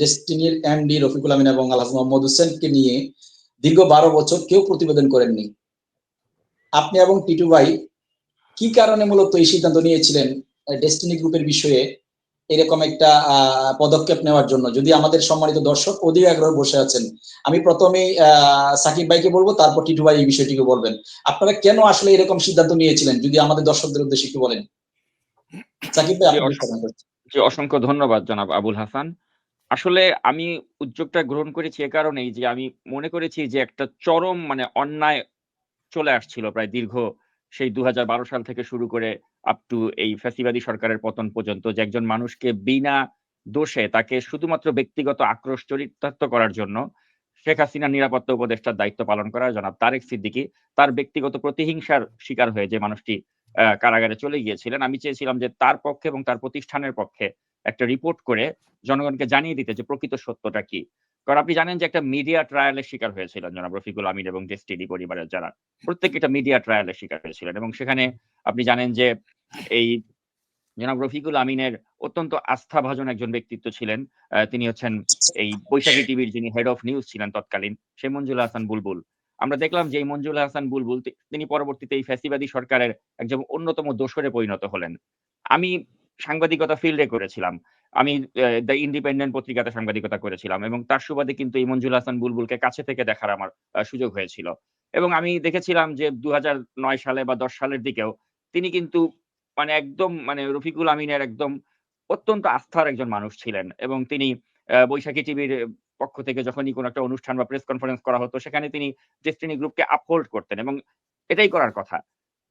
ডেস্টিনির MD Rafiqul আমিন এবং আলহাজ মোহাম্মদ হোসেনকে নিয়ে দীর্ঘ 12 বছর কেউ প্রতিবেদন করেননি। আপনি এবং টিটু ভাই কি কারণে মূলত এই সিদ্ধান্ত নিয়েছিলেন ডেস্টিনি গ্রুপের বিষয়ে এরকম একটা পদক্ষেপ নেওয়ার জন্য? যদি আমাদের সম্মানিত দর্শক অধিক আগ্রহ বসে আছেন, আমি প্রথমেই সাকিব ভাইকে বলবো, তারপর টিটু ভাই এই বিষয়টিকে বলবেন। আপনারা কেন আসলে এরকম সিদ্ধান্ত নিয়েছিলেন, যদি আমাদের দর্শকদের উদ্দেশ্যে একটু বলেন। সাকিব ভাই, আপনি অসংখ্য ধন্যবাদ জনাব আবুল হাসান। আসলে আমি উদ্যোগটা গ্রহণ করেছি এ কারণেই যে আমি মনে করেছি যে একটা চরম অন্যায় চলে আসছিল প্রায় দীর্ঘ সেই ২০১২ সাল থেকে শুরু করে আপ টু এই ফ্যাসিবাদী সরকারের পতন পর্যন্ত, যে একজন মানুষকে বিনা দোষে তাকে শুধুমাত্র ব্যক্তিগত আক্রোশ চরিতার্থ করার জন্য শেখ হাসিনার নিরাপত্তা উপদেষ্টার দায়িত্ব পালন করা জনাব তারেক সিদ্দিকী তার ব্যক্তিগত প্রতিহিংসার শিকার হয়ে যে মানুষটি কারাগারে চলে গিয়েছিলেন, আমি চেয়েছিলাম যে তার পক্ষে এবং তার প্রতিষ্ঠানের পক্ষে একটা রিপোর্ট করে জনগণকে জানিয়ে দিতে যে প্রকৃত সত্যটা কি। কারণ আপনি জানেন যে একটা মিডিয়া ট্রায়ালের শিকার হয়েছিলেন জনাব রফিকুল আমিন এবং ডেস্টিনি পরিবারের যারা, প্রত্যেকে একটা মিডিয়া ট্রায়ালের শিকার হয়েছিলেন। এবং সেখানে আপনি জানেন যে এই জনাব রফিকুল আমিনের অত্যন্ত আস্থাভাজন একজন ব্যক্তিত্ব ছিলেন। তিনি হচ্ছেন এই বৈশাখী টিভির যিনি হেড অফ নিউজ ছিলেন তৎকালীন, সেই মঞ্জুল হাসান বুলবুল। আমরা দেখলাম যে এই মঞ্জুল হাসান বুলবুল তিনি পরবর্তীতে এই ফ্যাসিবাদী সরকারের একজন অন্যতম দোসরে পরিণত হলেন। আমি সাংবাদিকতা ফিল্ডে করেছিলাম। আমি দ্য ইন্ডিপেন্ডেন্ট পত্রিকাতে সাংবাদিকতা করেছিলাম এবং তার সুবাদে কিন্তু এই মঞ্জুল হাসান বুলবুলকে কাছে থেকে দেখার আমার সুযোগ হয়েছিল। এবং আমি দেখেছিলাম যে ২০০৯ সালে বা ১০ সালের দিকেও তিনি কিন্তু একদম রফিকুল আমিনের একদম অত্যন্ত আস্থার একজন মানুষ ছিলেন এবং তিনি বৈশাখী টিভির পক্ষ থেকে যখনই কোনো একটা অনুষ্ঠান বা প্রেস কনফারেন্স করা হতো সেখানে তিনি ডেস্টিনি গ্রুপকে আপহোল্ড করতেন এবং এটাই করার কথা।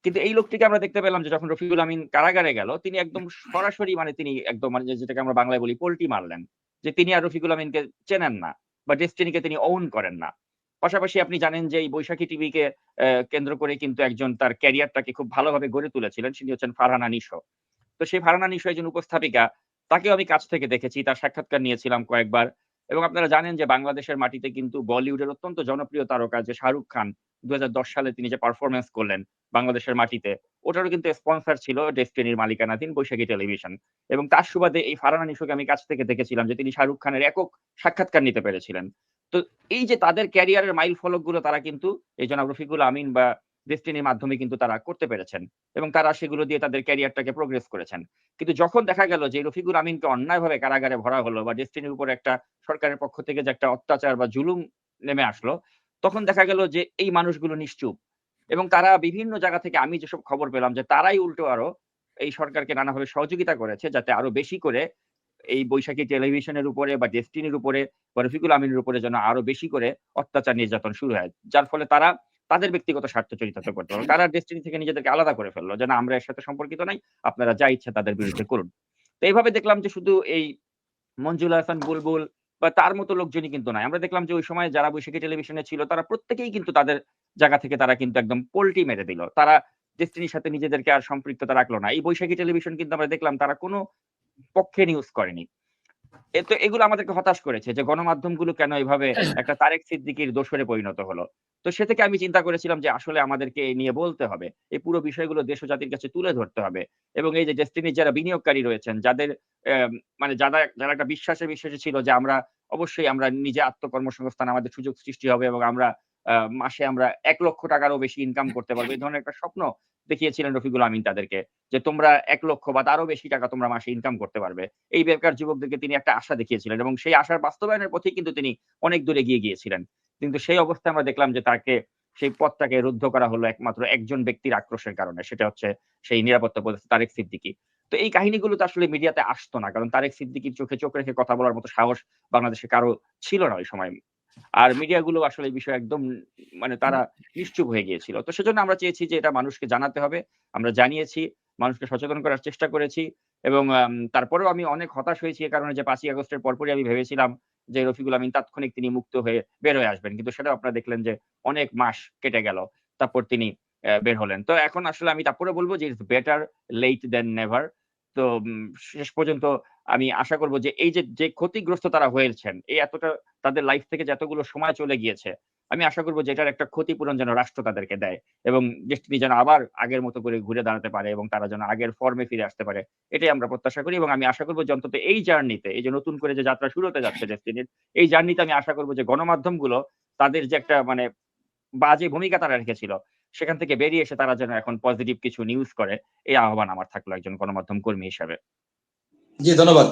কিন্তু এই লোকটিকে আমরা দেখতে পেলাম যে যখন রফিকুল আমিন কারাগারে গেল, তিনি একদম সরাসরি তিনি একদম যেটাকে আমরা বাংলায় বলি পল্টি মারলেন। যে তিনি আর রফিকুল আমিনকে চেনেন না বা ডেস্টিনিকে তিনি ওন করেন না। পাশাপাশি আপনি জানেন যে এই বৈশাখী টিভিকে কেন্দ্র করে কিন্তু একজন তার ক্যারিয়ারটাকে খুব ভালোভাবে গড়ে তুলেছিলেন। তিনি হচ্ছেন ফারহানা নিশো। তো সেই ফারহানা নিশো একজন উপস্থাপিকা। তাকেও আমি কাছ থেকে দেখেছি। তার সাক্ষাৎকার নিয়েছিলাম কয়েকবার। এবং আপনারা জানেন যে বাংলাদেশের মাটিতে কিন্তু বলিউডের অত্যন্ত জনপ্রিয় তারকা যে শাহরুখ খান ২০১০ সালে তিনি যে পারফরম্যান্স করলেন বাংলাদেশের মাটিতে, ওটারও কিন্তু স্পন্সর ছিল ডেস্টিনির মালিকানাধীন বৈশাখী টেলিভিশন। এবং তার সুবাদে এই ফারহানা নিশোকে আমি কাছ থেকে দেখেছিলাম যে তিনি শাহরুখ খানের একক সাক্ষাৎকার নিতে পেরেছিলেন। তো এই যে তাদের ক্যারিয়ারের মাইল ফলকগুলো তারা কিন্তু এই জনাব রফিকুল আমিন বা ডেস্টিনির মাধ্যমে কিন্তু তারা করতে পেরেছেন এবং তারা সেগুলো দিয়ে তাদের ক্যারিয়ারটাকে প্রোগ্রেস করেছেন। কিন্তু যখন দেখা গেল যে রফিকুল আমিনকে অন্যায়ভাবে কারাগারে ভরা হলো বা ডেস্টিনির উপরে একটা সরকারের পক্ষ থেকে যে একটা অত্যাচার বা জুলুম নেমে আসলো, তখন দেখা গেল যে এই মানুষগুলো নিশ্চুপ এবং তারা বিভিন্ন জায়গা থেকে আমি যেসব খবর পেলাম যে তারাই উল্টো আরো এই সরকারকে নানাভাবে সহযোগিতা করেছে যাতে আরো বেশি করে এই বৈশাখী টেলিভিশনের উপরে বা ডেস্টিনির উপরে বা রফিকুল আমিনের উপরে যেন আরো বেশি করে অত্যাচার নির্যাতন শুরু হয়, যার ফলে তারা তাদের ব্যক্তিগত স্বার্থ চরিতার্থ করতে পারলো। তারা ডেস্টিনি থেকে নিজেদেরকে আলাদা করে ফেললো যে না, আমরা এর সাথে সম্পর্কিত নাই, আপনারা যা ইচ্ছা তাদের বিরুদ্ধে করুন। তো এইভাবে দেখলাম যে শুধু এই মঞ্জুল হাসান বুলবুল বা তার মতো লোকজনই কিন্তু নাই। আমরা দেখলাম যে ওই সময় যারা বৈশাখী টেলিভিশনে ছিল তারা প্রত্যেকেই কিন্তু তাদের জায়গা থেকে তারা কিন্তু একদম পল্টি মেরে দিল। তারা ডেস্টিনির সাথে নিজেদেরকে আর সম্পৃক্ততা রাখলো না। এই বৈশাখী টেলিভিশন কিন্তু আমরা দেখলাম তারা কোনো পক্ষে নিউজ করেনি। তো এগুলো আমাদেরকে হতাশ করেছে যে গণমাধ্যমগুলো কেন এভাবে একটা তারেক সিদ্দিকীর দোসরে পরিণত হলো। তো সে থেকে আমি চিন্তা করেছিলাম যে আসলে আমাদেরকে এই নিয়ে বলতে হবে। এই পুরো বিষয়গুলো দেশ ও জাতির কাছে তুলে ধরতে হবে। এবং এই যে ডেস্টিনির যারা বিনিয়োগকারী রয়েছেন, যাদের যারা একটা বিশ্বাসে ছিল যে অবশ্যই আমরা নিজে আত্মকর্মসংস্থান, আমাদের সুযোগ সৃষ্টি হবে এবং আমরা মাসে আমরা ৳১,০০,০০০ টাকারও বেশি ইনকাম করতে পারবো। এই ধরনের একটা স্বপ্ন দেখিয়েছিলেন রফিকুল আমিন তাদেরকে। যে তোমরা ১,০০,০০০ বা তারও বেশি টাকা তোমরা মাসে ইনকাম করতে পারবে। এই বেকার যুবকদেরকে তিনি একটা আশা দেখিয়েছিলেন এবং সেই আশার বাস্তবায়নের পথেই কিন্তু তিনি অনেক দূর এগিয়ে গিয়েছিলেন। কিন্তু সেই অবস্থায় আমরা দেখলাম যে তাকে সেই পথটাকে রুদ্ধ করা হলো একমাত্র একজন ব্যক্তির আক্রোশের কারণে। সেটা হচ্ছে সেই নিরাপত্তা উপদেষ্টা তারেক সিদ্দিকী। তো এই কাহিনীগুলো তো আসলে মিডিয়াতে আসতো না। কারণ তারেক সিদ্দিকীর চোখে চোখ রেখে কথা বলার মতো সাহস বাংলাদেশে কারো ছিল না ওই সময়। আর মিডিয়াগুলো আসলে এই বিষয়ে একদম তারা নিশ্চুপ হয়ে গিয়েছিল। তো সেজন্য আমরা চেয়েছি যে এটা মানুষকে জানাতে হবে। আমরা জানিয়েছি, মানুষকে সচেতন করার চেষ্টা করেছি এবং তারপরেও আমি অনেক হতাশ হয়েছি এ কারণে যে ৫ই আগস্টের পরপরই আমি ভেবেছিলাম যে রফিকুল আমিন তাৎক্ষণিক তিনি মুক্ত হয়ে বের হয়ে আসবেন। কিন্তু সেটাও আপনারা দেখলেন যে অনেক মাস কেটে গেল। তারপর তিনি বের হলেন। তো এখন আসলে আমি তারপরে বলব যে it's better late than never. তো শেষ পর্যন্ত আমি আশা করব যে এই যে ক্ষতিগ্রস্ত তারা হয়েছেন, এই এতটা তাদের লাইফ থেকে যে এতগুলো সময় চলে গিয়েছে, আমি আশা করব যে এটার একটা ক্ষতিপূরণ যেন রাষ্ট্র তাদেরকে দেয় এবং দেশটি যেন আবার আগের মতো করে ঘুরে দাঁড়াতে পারে এবং তারা যেন আগের ফর্মে ফিরে আসতে পারে। এটাই আমরা প্রত্যাশা করি এবং আমি আশা করব যে অন্তত এই জার্নিতে, এই যে নতুন করে যে যাত্রা শুরু হতে যাচ্ছে ডেস্টিনির, এই জার্নিতে আমি আশা করব যে গণমাধ্যমগুলো তাদের যে একটা মানে বাজে ভূমিকা তারা রেখেছিল, সেখান থেকে বেরিয়ে এসে তারা যেন এখন পজিটিভ কিছু নিউজ করে, এই আহ্বান আমার থাকলো একজন গণমাধ্যম কর্মী হিসাবে। জি, ধন্যবাদ।